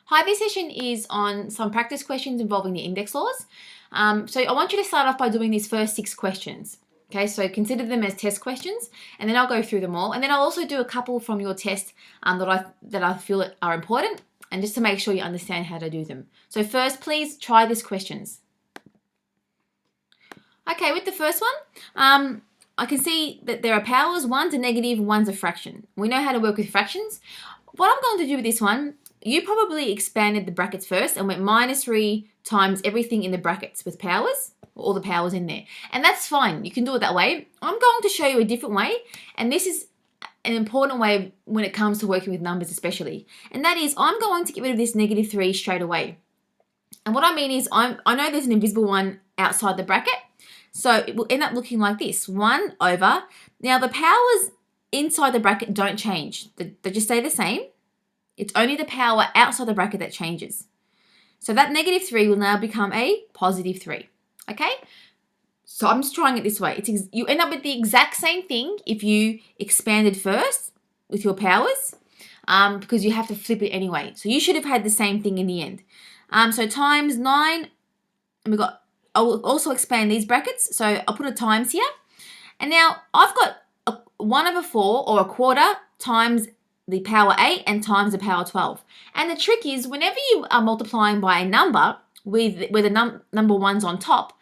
Hi, this session is on some practice questions involving the index laws. So I want you to start off by doing these first 6 questions. Okay, so consider them as test questions, and then I'll go through them all. And then I'll also do a couple from your test that I feel are important, and just to make sure you understand how to do them. So first, please try these questions. Okay, with the first one, I can see that there are powers. One's a negative, one's a fraction. We know how to work with fractions. What I'm going to do with this one, you probably expanded the brackets first and went -3 times everything in the brackets with powers, all the powers in there. And that's fine. You can do it that way. I'm going to show you a different way, and this is an important way when it comes to working with numbers especially. And that is, I'm going to get rid of this -3 straight away. And what I mean is, I know there's an invisible one outside the bracket, so it will end up looking like this, 1 over. Now the powers inside the bracket don't change. They just stay the same. It's only the power outside the bracket that changes. So that -3 will now become a +3. Okay? So I'm just trying it this way. You end up with the exact same thing if you expanded first with your powers, because you have to flip it anyway. So you should have had the same thing in the end. So times 9, and I'll also expand these brackets. So I'll put a times here. And now I've got a 1/4 or a quarter times the power 8 and times the power 12. And the trick is, whenever you are multiplying by a number where the number 1's on top,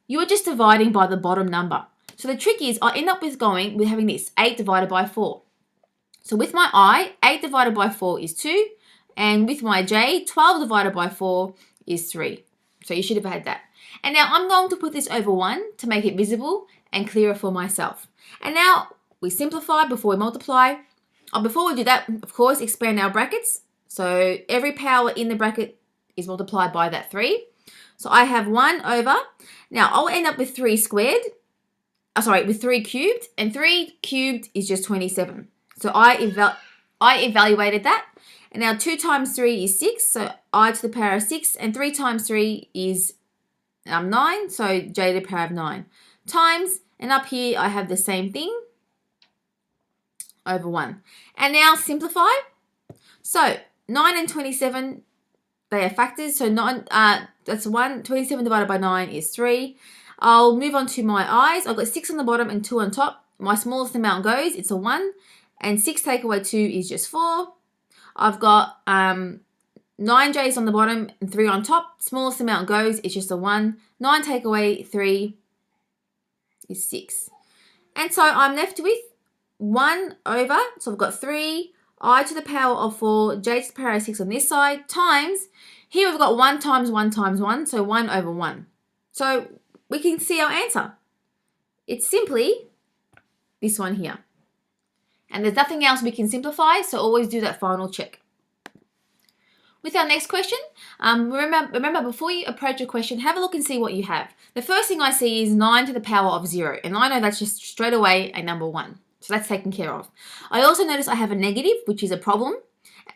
you are just dividing by the bottom number. So the trick is, I end up with having this 8 divided by 4. So with my I, 8 divided by 4 is 2. And with my J, 12 divided by 4 is 3. So you should have had that. And now I'm going to put this over 1 to make it visible and clearer for myself. And now we simplify before we multiply. Before we do that, of course, expand our brackets. So every power in the bracket is multiplied by that 3. So I have 1 over. Now I'll end up with 3 squared. With 3 cubed. And 3 cubed is just 27. So I evaluated that. And now 2 times 3 is 6. So I to the power of 6. And 3 times 3 is 9. So J to the power of 9. Times. And up here I have the same thing, over 1. And now simplify. So 9 and 27, they are factors. So that's 1. 27 divided by 9 is 3. I'll move on to my i's. I've got 6 on the bottom and 2 on top. My smallest amount goes, it's a 1. And 6 take away 2 is just 4. I've got 9 j's on the bottom and 3 on top. Smallest amount goes, it's just a 1. 9 take away 3 is 6. And so I'm left with 1 over, so I've got 3, I to the power of 4, j to the power of 6 on this side, times, here we've got 1 times 1 times 1, so 1 over 1. So we can see our answer. It's simply this one here. And there's nothing else we can simplify, so always do that final check. With our next question, remember before you approach a question, have a look and see what you have. The first thing I see is 9 to the power of 0, and I know that's just straight away a number 1. So that's taken care of. I also notice I have a negative, which is a problem,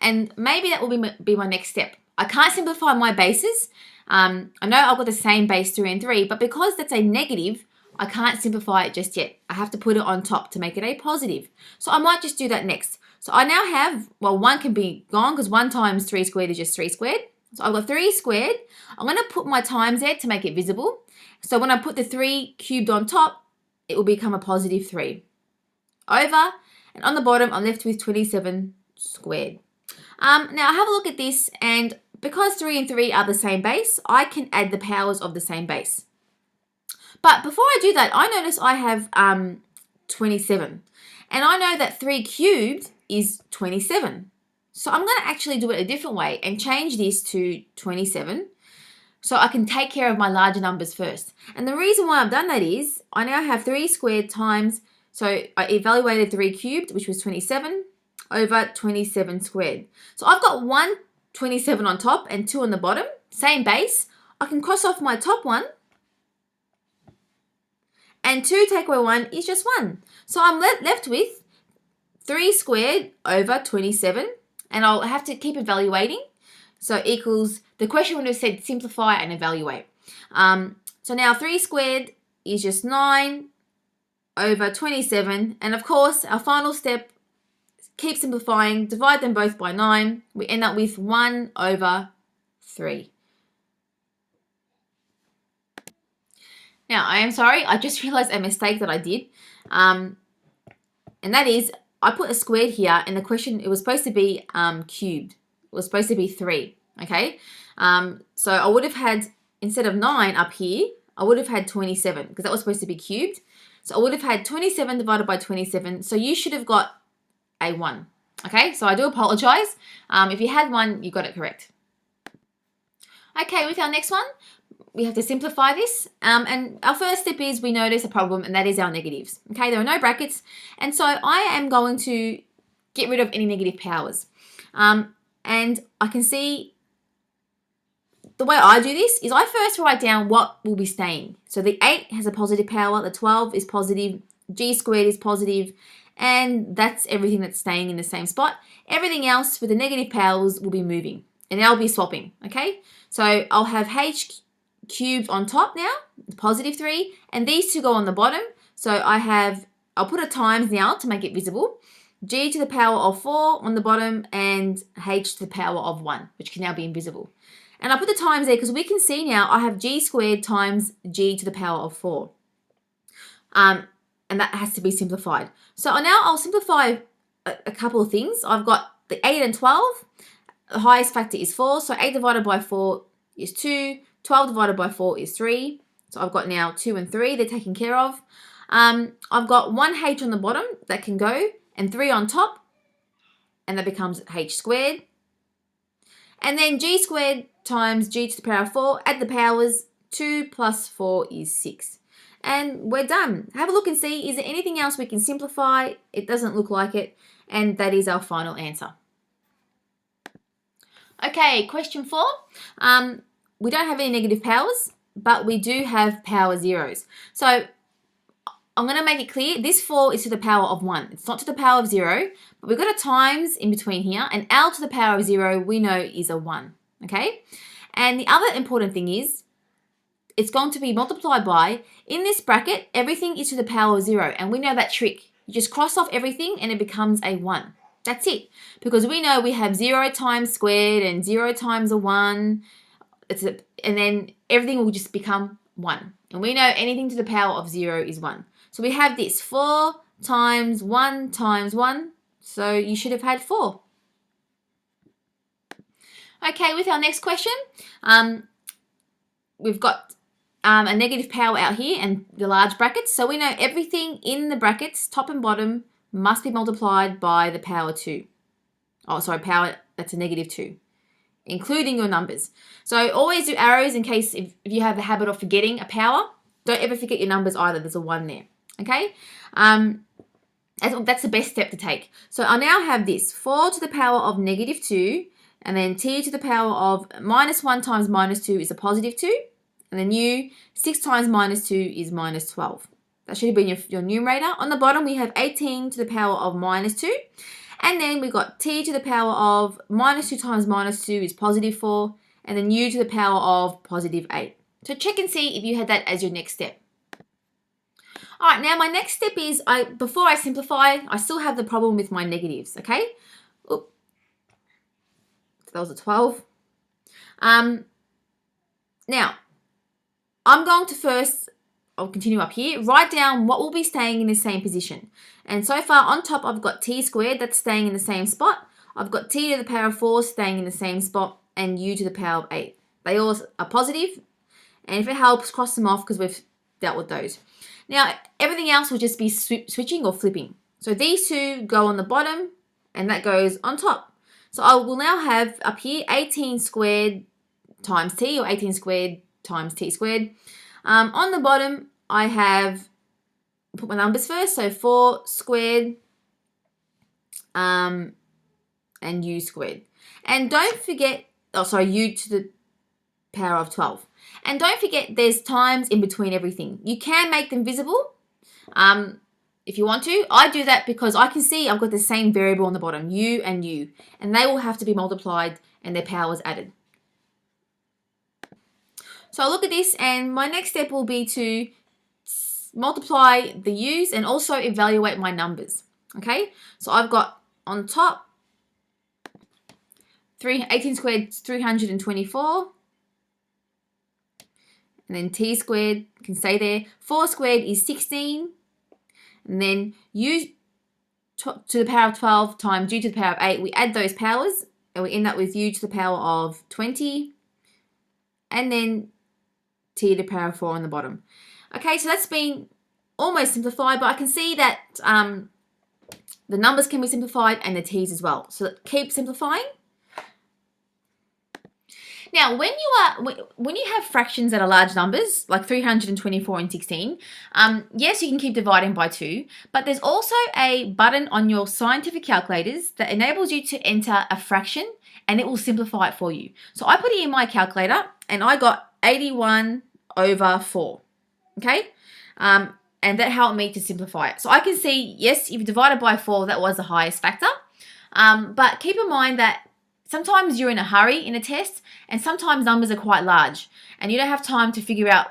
and maybe that will be my next step. I can't simplify my bases. I know I've got the same base 3 and 3, but because that's a negative, I can't simplify it just yet. I have to put it on top to make it a positive. So I might just do that next. So I now have, 1 can be gone because 1 times 3 squared is just 3 squared. So I've got 3 squared. I'm going to put my times there to make it visible. So when I put the 3 cubed on top, it will become a +3. Over, and on the bottom I'm left with 27 squared. Now have a look at this, and because 3 and 3 are the same base, I can add the powers of the same base. But before I do that, I notice I have 27, and I know that 3 cubed is 27. So I'm going to actually do it a different way and change this to 27 so I can take care of my larger numbers first. And the reason why I've done that is I now have 3 squared times, so I evaluated 3 cubed, which was 27, over 27 squared. So I've got 1 27 on top and 2 on the bottom, same base. I can cross off my top one, and 2 take away 1 is just 1. So I'm left with 3 squared over 27, and I'll have to keep evaluating. So equals, the question would have said simplify and evaluate. So now 3 squared is just 9 over 27, and of course our final step, keep simplifying, divide them both by 9. We end up with 1 over 3. Now, I am sorry, I just realized a mistake that I did. And that is, I put a squared here, and the question, it was supposed to be cubed. It was supposed to be 3, okay? So I would have had, instead of 9 up here, I would have had 27, because that was supposed to be cubed. So I would have had 27 divided by 27, so you should have got a 1, okay? So I do apologize. If you had 1, you got it correct. Okay, with our next one, we have to simplify this. And our first step is we notice a problem, and that is our negatives. Okay, there are no brackets. And so I am going to get rid of any negative powers. And I can see the way I do this is I first write down what will be staying. So the 8 has a positive power, the 12 is positive, g squared is positive, and that's everything that's staying in the same spot. Everything else with the negative powers will be moving, and they'll be swapping, okay? So I'll have h cubed on top now, positive 3, and these two go on the bottom. So I'll put a times now to make it visible. G to the power of 4 on the bottom, and h to the power of 1, which can now be invisible. And I put the times there because we can see now I have g squared times g to the power of 4. And that has to be simplified. So now I'll simplify a couple of things. I've got the 8 and 12. The highest factor is 4. So 8 divided by 4 is 2. 12 divided by 4 is 3. So I've got now 2 and 3. They're taken care of. I've got 1h on the bottom that can go, and 3 on top. And that becomes h squared. And then g squared times g to the power of 4. Add the powers. 2 plus 4 is 6. And we're done. Have a look and see, is there anything else we can simplify? It doesn't look like it. And that is our final answer. Okay, question 4. We don't have any negative powers, but we do have power zeros. So I'm going to make it clear, this 4 is to the power of 1. It's not to the power of 0, but we've got a times in between here, and L to the power of 0 we know is a 1, okay? And the other important thing is, it's going to be multiplied by, in this bracket, everything is to the power of 0, and we know that trick. You just cross off everything and it becomes a 1. That's it, because we know we have 0 times squared and 0 times a 1, and then everything will just become 1. And we know anything to the power of 0 is 1. So we have this 4 times 1 times 1. So you should have had 4. Okay, with our next question, we've got a negative power out here and the large brackets. So we know everything in the brackets, top and bottom, must be multiplied by the power 2. Oh, sorry, power, that's a negative 2. Including your numbers. So always do arrows in case if you have the habit of forgetting a power. Don't ever forget your numbers either. There's a 1 there. Okay? That's the best step to take. So I now have this 4 to the power of negative 2, and then t to the power of minus 1 times minus 2 is a positive 2, and then 6 times minus 2 is minus 12. That should have been your numerator. On the bottom we have 18 to the power of minus 2. And then we've got t to the power of minus 2 times minus 2 is positive 4. And then u to the power of positive 8. So check and see if you had that as your next step. All right, now my next step is, before I simplify, I still have the problem with my negatives, okay? Oop. So that was a 12. Now, I'm going to first, I'll continue up here, write down what will be staying in the same position. And so far on top I've got t squared, that's staying in the same spot. I've got t to the power of 4 staying in the same spot, and u to the power of 8. They all are positive, and if it helps, cross them off because we've dealt with those. Now everything else will just be switching or flipping. So these two go on the bottom and that goes on top. So I will now have up here 18 squared times t, or 18 squared times t squared. On the bottom I have, put my numbers first, so 4 squared and u squared. And don't forget, u to the power of 12. And don't forget there's times in between everything. You can make them visible if you want to. I do that because I can see I've got the same variable on the bottom, u, and they will have to be multiplied and their powers added. So I'll look at this, and my next step will be to multiply the u's and also evaluate my numbers. Okay, so I've got on top, 18 squared is 324. And then t squared can stay there. 4 squared is 16. And then u to the power of 12 times u to the power of 8. We add those powers and we end up with u to the power of 20. And then t to the power of 4 on the bottom. Okay, so that's been almost simplified, but I can see that the numbers can be simplified and the t's as well. So keep simplifying. Now, when you have fractions that are large numbers, like 324 and 16, yes, you can keep dividing by 2, but there's also a button on your scientific calculators that enables you to enter a fraction and it will simplify it for you. So I put it in my calculator and I got 81 over 4, okay? And that helped me to simplify it. So I can see, yes, if you divided by 4, that was the highest factor, but keep in mind that sometimes you're in a hurry in a test and sometimes numbers are quite large and you don't have time to figure out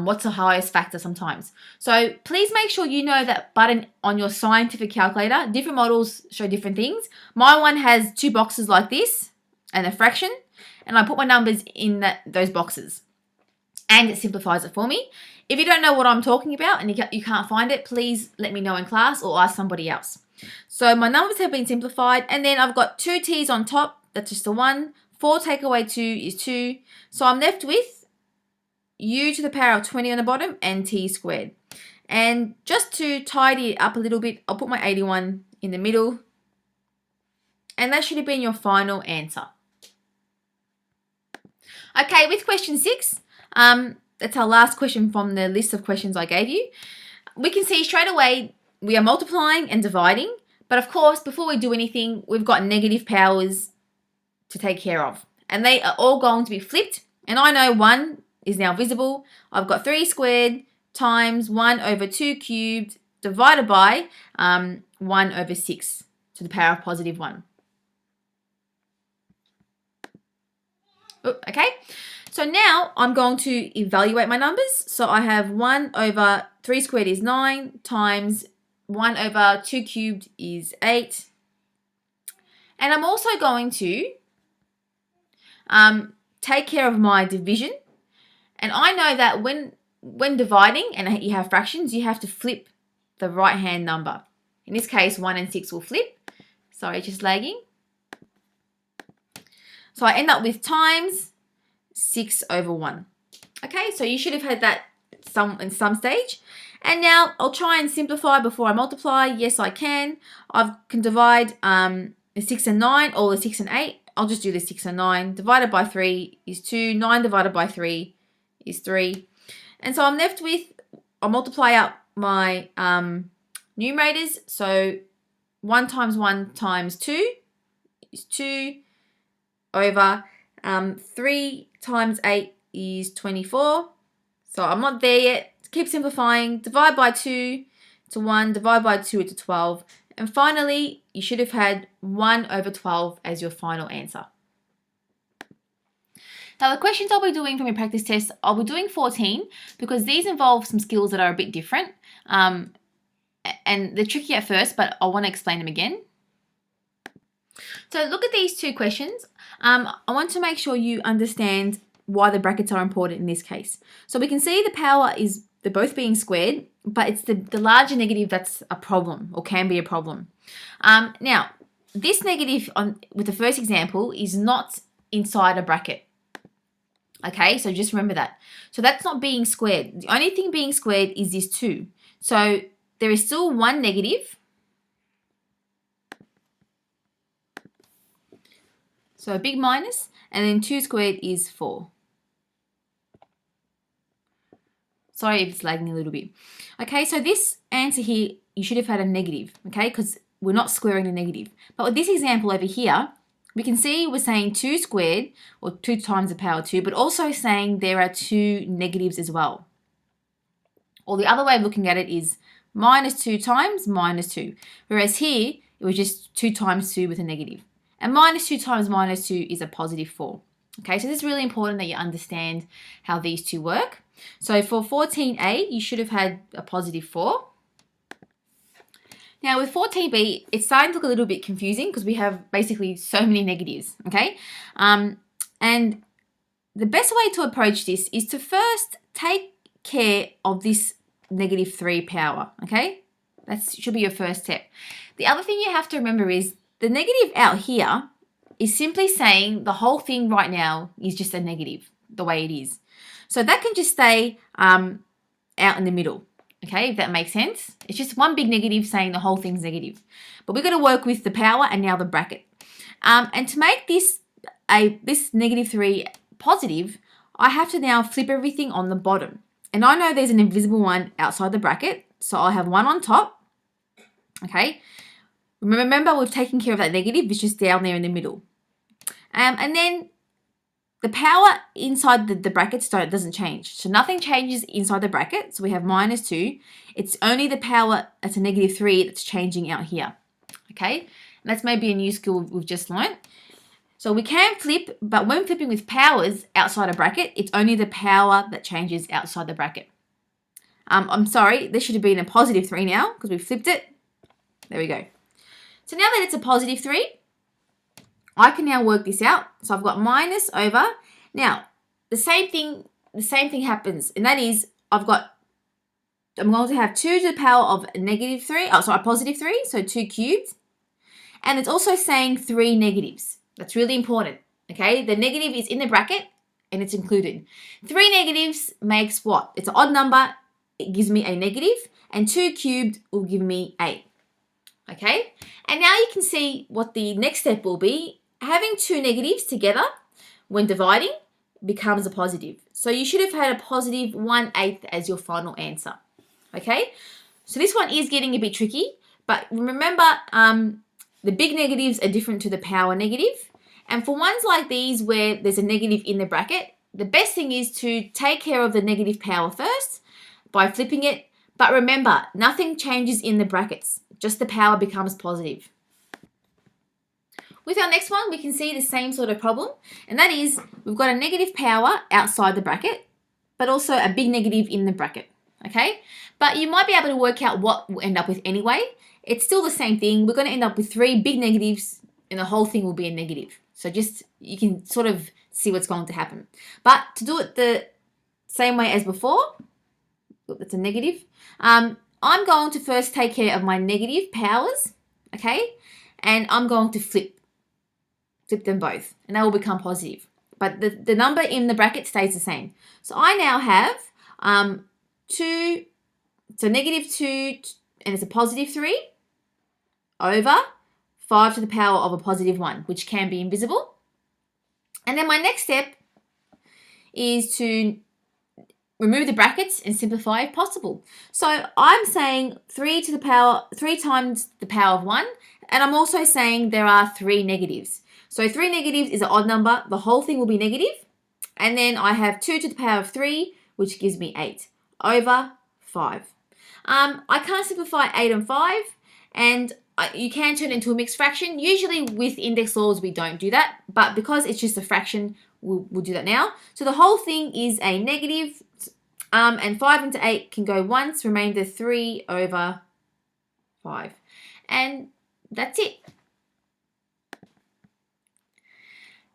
what's the highest factor sometimes. So please make sure you know that button on your scientific calculator. Different models show different things. My one has 2 boxes like this and a fraction, and I put my numbers in those boxes and it simplifies it for me. If you don't know what I'm talking about and you can't find it, please let me know in class or ask somebody else. So my numbers have been simplified, and then I've got 2 t's on top. That's just the 1. 4 take away 2 is 2. So I'm left with u to the power of 20 on the bottom and t squared. And just to tidy it up a little bit, I'll put my 81 in the middle. And that should have been your final answer. Okay, with question 6, that's our last question from the list of questions I gave you. We can see straight away we are multiplying and dividing, but of course, before we do anything, we've got negative powers to take care of. And they are all going to be flipped. And I know 1 is now visible. I've got 3 squared times 1 over 2 cubed divided by 1 over 6 to the power of positive 1. Okay, so now I'm going to evaluate my numbers. So I have 1 over 3 squared is 9 times 1 over 2 cubed is 8. And I'm also going to take care of my division. And I know that when dividing and you have fractions, you have to flip the right-hand number. In this case, 1 and 6 will flip. Sorry, just lagging. So I end up with times 6 over 1. Okay, so you should have had that in some stage. And now I'll try and simplify before I multiply. Yes, I can. I can divide the 6 and 9 or the 6 and 8. I'll just do the 6 and 9. Divided by 3 is 2. 9 divided by 3 is 3. And so I'm left with, I'll multiply up my numerators. So 1 times 2 is 2 over 3 times 8 is 24. So I'm not there yet. Keep simplifying. Divide by 2 to 1. Divide by 2 to 12. And finally, you should have had 1 over 12 as your final answer. Now, the questions I'll be doing from your practice test, I'll be doing 14 because these involve some skills that are a bit different. And they're tricky at first, but I want to explain them again. So look at these 2 questions. I want to make sure you understand why the brackets are important in this case. So we can see the power is, they're both being squared, but it's the larger negative that's a problem or can be a problem. Now, this negative with the first example is not inside a bracket. Okay, so just remember that. So that's not being squared. The only thing being squared is this 2. So there is still 1 negative. So a big minus, and then 2 squared is 4. Sorry if it's lagging a little bit. Okay, so this answer here, you should have had a negative, okay, because we're not squaring the negative. But with this example over here, we can see we're saying 2 squared, or 2 times the power 2, but also saying there are 2 negatives as well. Or the other way of looking at it is minus 2 times minus 2. Whereas here, it was just 2 times 2 with a negative. And minus 2 times minus 2 is a positive 4. Okay, so this is really important that you understand how these two work. So for 14a, you should have had a positive 4. Now with 14b, it's starting to look a little bit confusing because we have basically so many negatives, okay? And the best way to approach this is to first take care of this -3 power, okay? That should be your first step. The other thing you have to remember is the negative out here is simply saying the whole thing right now is just a negative, the way it is. So that can just stay out in the middle, okay, if that makes sense. It's just one big negative saying the whole thing's negative. But we're going to work with the power and now the bracket. And to make this -3 positive, I have to now flip everything on the bottom. And I know there's an invisible one outside the bracket, so I'll have one on top, okay? Remember, we've taken care of that negative, it's just down there in the middle. And then the power inside the brackets doesn't change. So nothing changes inside the bracket. So we have -2. It's only the power that's a -3 that's changing out here. Okay? And that's maybe a new skill we've just learned. So we can flip, but when flipping with powers outside a bracket, it's only the power that changes outside the bracket. I'm sorry, this should have been a +3 now because we flipped it. There we go. So now that it's a +3, I can now work this out. So I've got minus over. Now, the same thing happens, and that is I'm going to have 2 to the power of -3, +3, so 2 cubed. And it's also saying 3 negatives. That's really important, okay? The negative is in the bracket and it's included. 3 negatives makes what? It's an odd number. It gives me a negative, and 2 cubed will give me 8, okay? And now you can see what the next step will be. Having 2 negatives together when dividing becomes a positive. So you should have had a positive 1/8 as your final answer, okay? So this one is getting a bit tricky, but remember the big negatives are different to the power negative. And for ones like these where there's a negative in the bracket, the best thing is to take care of the negative power first by flipping it. But remember, nothing changes in the brackets, just the power becomes positive. With our next one, we can see the same sort of problem, and that is we've got a negative power outside the bracket, but also a big negative in the bracket, okay? But you might be able to work out what we'll end up with anyway. It's still the same thing. We're going to end up with 3 big negatives, and the whole thing will be a negative. So just, you can sort of see what's going to happen. But to do it the same way as before, that's a negative, I'm going to first take care of my negative powers, okay? And I'm going to flip them both, and they will become positive. But the number in the bracket stays the same. So I now have 2, so -2, and it's a +3 over 5 to the power of a +1, which can be invisible. And then my next step is to remove the brackets and simplify if possible. So I'm saying 3 times the power of 1, and I'm also saying there are 3 negatives. So 3 negatives is an odd number. The whole thing will be negative. And then I have 2 to the power of 3, which gives me 8 over 5. I can't simplify 8 and 5, and you can turn it into a mixed fraction. Usually with index laws, we don't do that, but because it's just a fraction, we'll do that now. So the whole thing is a negative, and 5 into 8 can go once, remainder 3 over 5. And that's it.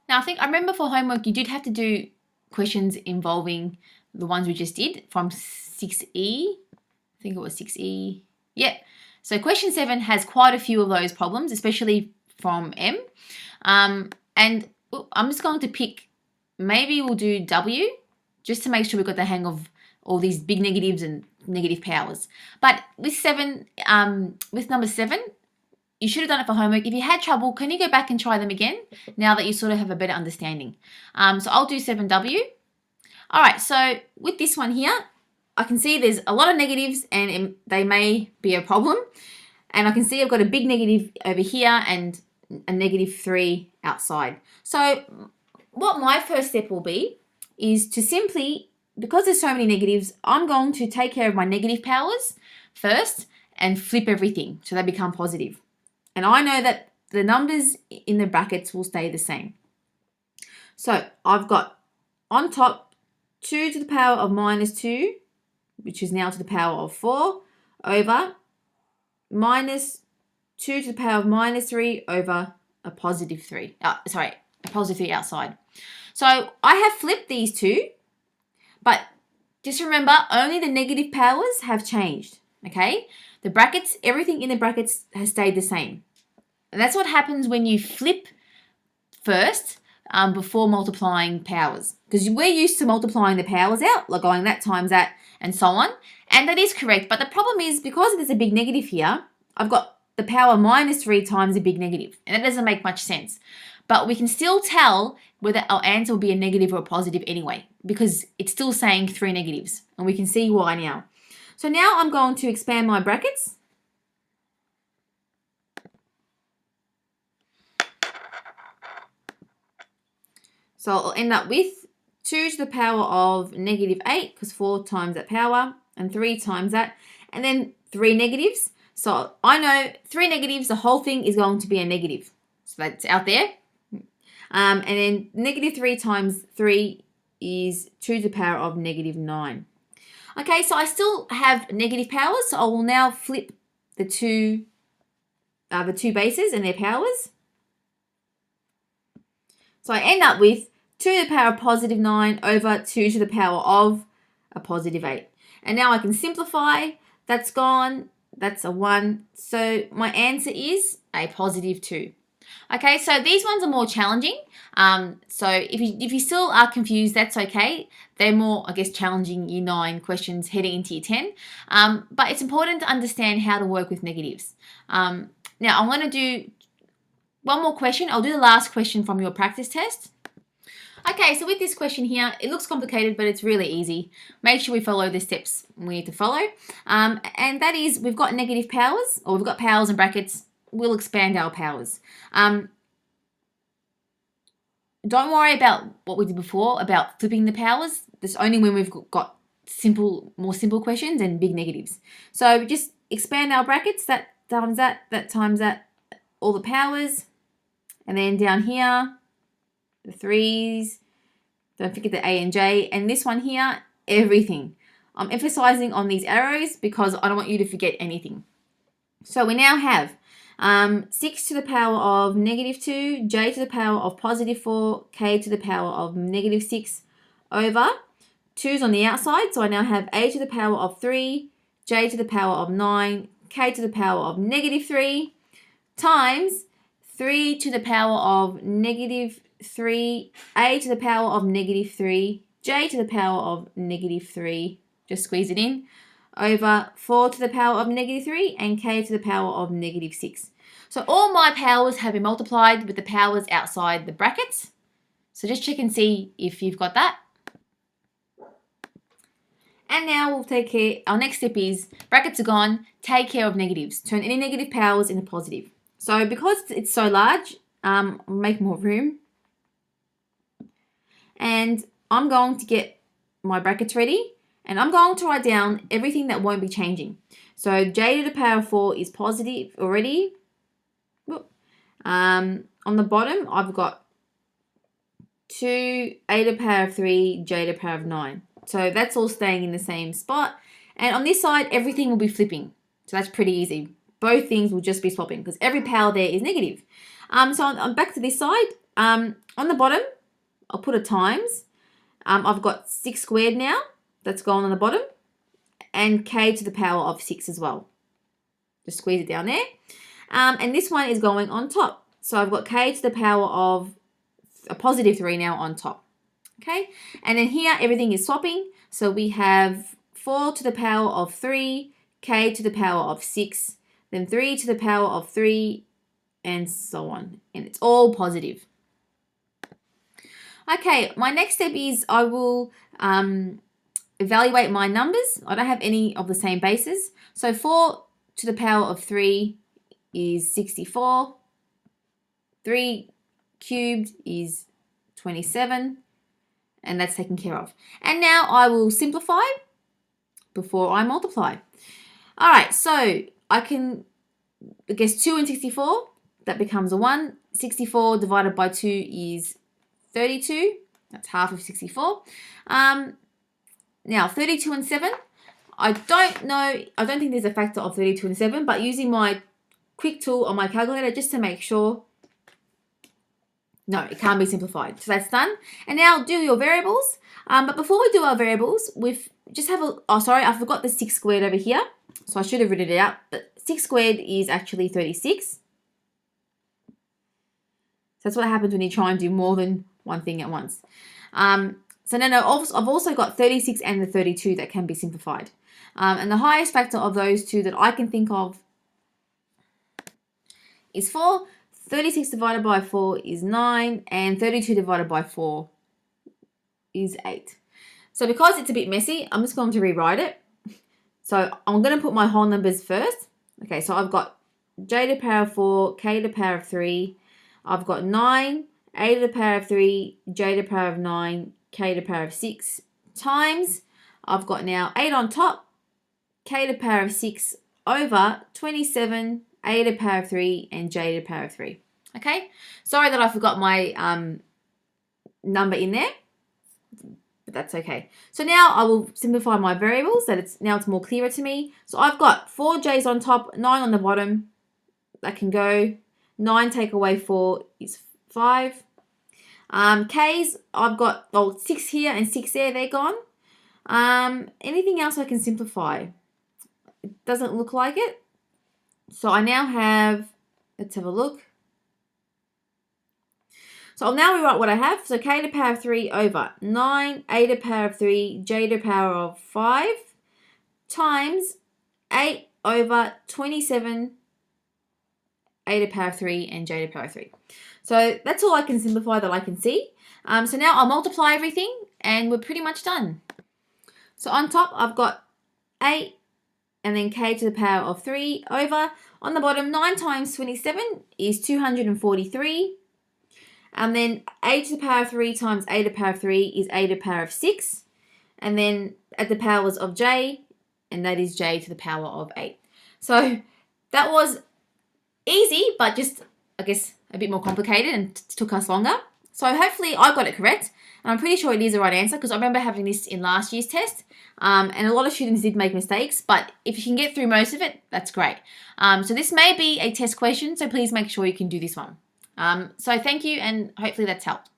Now, I remember for homework, you did have to do questions involving the ones we just did from 6E. I think it was 6E. Yeah. So question 7 has quite a few of those problems, especially from M. And I'm just going to pick, maybe we'll do W, just to make sure we've got the hang of all these big negatives and negative powers. But with number 7, you should have done it for homework. If you had trouble, can you go back and try them again now that you sort of have a better understanding? So I'll do 7W. All right, so with this one here, I can see there's a lot of negatives and they may be a problem. And I can see I've got a big negative over here and a -3 outside. So what my first step will be is to simply, because there's so many negatives, I'm going to take care of my negative powers first and flip everything so they become positive. And I know that the numbers in the brackets will stay the same. So I've got on top 2 to the power of -2, which is now to the power of 4, over minus 2 to the power of minus 3 over a positive 3. A positive 3 outside. So I have flipped these two, but just remember, only the negative powers have changed, okay? The brackets, everything in the brackets has stayed the same. And that's what happens when you flip first before multiplying powers. Because we're used to multiplying the powers out, like going that times that and so on. And that is correct. But the problem is, because there's a big negative here, I've got the power minus 3 times a big negative. And that doesn't make much sense. But we can still tell whether our answer will be a negative or a positive anyway, because it's still saying 3 negatives. And we can see why now. So now I'm going to expand my brackets. So I'll end up with 2 to the power of negative 8, because 4 times that power, and 3 times that, and then 3 negatives. So I know 3 negatives, the whole thing is going to be a negative. So that's out there. And then negative 3 times 3 is 2 to the power of negative 9. Okay, so I still have negative powers, so I will now flip the two bases and their powers. So I end up with 2 to the power of positive 9 over 2 to the power of a positive 8. And now I can simplify. That's gone. That's a 1. So my answer is a positive 2. Okay, so these ones are more challenging. So if you still are confused, that's okay. They're more, I guess, challenging Year 9 questions heading into Year 10. But it's important to understand how to work with negatives. Now, I'm going to do one more question. I'll do the last question from your practice test. Okay, so with this question here, it looks complicated, but it's really easy. Make sure we follow the steps we need to follow. And that is, we've got negative powers, or we've got powers in brackets. We'll expand our powers. Don't worry about what we did before, about flipping the powers. That's only when we've got more simple questions and big negatives. So just expand our brackets, that times that, all the powers. And then down here, the 3's, don't forget the A and J, and this one here, everything. I'm emphasizing on these arrows because I don't want you to forget anything. So we now have 6 to the power of negative 2, j to the power of positive 4, k to the power of negative 6 over 2's on the outside. So I now have a to the power of 3, j to the power of 9, k to the power of negative 3 times 3 to the power of negative 3, a to the power of negative 3, j to the power of negative 3, just squeeze it in, over 4 to the power of negative 3 and k to the power of negative 6. So all my powers have been multiplied with the powers outside the brackets. So just check and see if you've got that. And now we'll take care, our next step is, brackets are gone, take care of negatives. Turn any negative powers into positive. So because it's so large, make more room. And I'm going to get my brackets ready. And I'm going to write down everything that won't be changing. So j to the power of 4 is positive already. On the bottom, I've got 2, a to the power of 3, j to the power of 9. So that's all staying in the same spot. And on this side, everything will be flipping. So that's pretty easy. Both things will just be swapping because every power there is negative. So I'm back to this side. On the bottom, I'll put a times. I've got 6 squared now. That's gone on the bottom. And k to the power of 6 as well. Just squeeze it down there. And this one is going on top. So I've got k to the power of a positive 3 now on top. Okay. And then here, everything is swapping. So we have 4 to the power of 3, k to the power of 6, then 3 to the power of 3, and so on. And it's all positive. Okay, my next step is I will evaluate my numbers. I don't have any of the same bases. So 4 to the power of 3 is 64. 3 cubed is 27. And that's taken care of. And now I will simplify before I multiply. All right, so I can guess 2 and 64. That becomes a 1. 64 divided by 2 is 32. That's half of 64. Now 32 and 7. I don't think there's a factor of 32 and 7, but using my quick tool on my calculator just to make sure. No, it can't be simplified. So that's done. And now do your variables. But before we do our variables, we've just have a, oh sorry, I forgot the 6 squared over here. So I should have written it out. But 6 squared is actually 36. So that's what happens when you try and do more than one thing at once. So then I've also got 36 and the 32 that can be simplified. And the highest factor of those two that I can think of is 4. 36 divided by 4 is 9, and 32 divided by 4 is 8. So because it's a bit messy, I'm just going to rewrite it. So I'm going to put my whole numbers first. Okay, so I've got j to the power of 4, k to the power of 3. I've got 9, a to the power of 3, j to the power of 9, k to the power of 6 times. I've got now 8 on top, k to the power of 6 over 27, a to the power of 3, and j to the power of 3. Okay, sorry that I forgot my number in there, but that's okay. So now I will simplify my variables so that it's more clearer to me. So I've got 4 j's on top, 9 on the bottom. That can go. 9 take away 4 is 5. K's, I've got 6 here and 6 there, they're gone. Anything else I can simplify? It doesn't look like it. So I now have, let's have a look. So I'll now rewrite what I have. So k to the power of 3 over 9, a to the power of 3, j to the power of 5 times 8 over 27, a to the power of 3, and j to the power of 3. So that's all I can simplify that I can see. So now I'll multiply everything and we're pretty much done. So on top I've got 8 and then k to the power of 3 over, on the bottom 9 times 27 is 243. And then a to the power of 3 times a to the power of 3 is a to the power of 6. And then at the powers of j, and that is j to the power of 8. So that was easy, but just, I guess, a bit more complicated and took us longer. So hopefully I got it correct. And I'm pretty sure it is the right answer because I remember having this in last year's test. And a lot of students did make mistakes, but if you can get through most of it, that's great. So this may be a test question, so please make sure you can do this one. So thank you, and hopefully that's helped.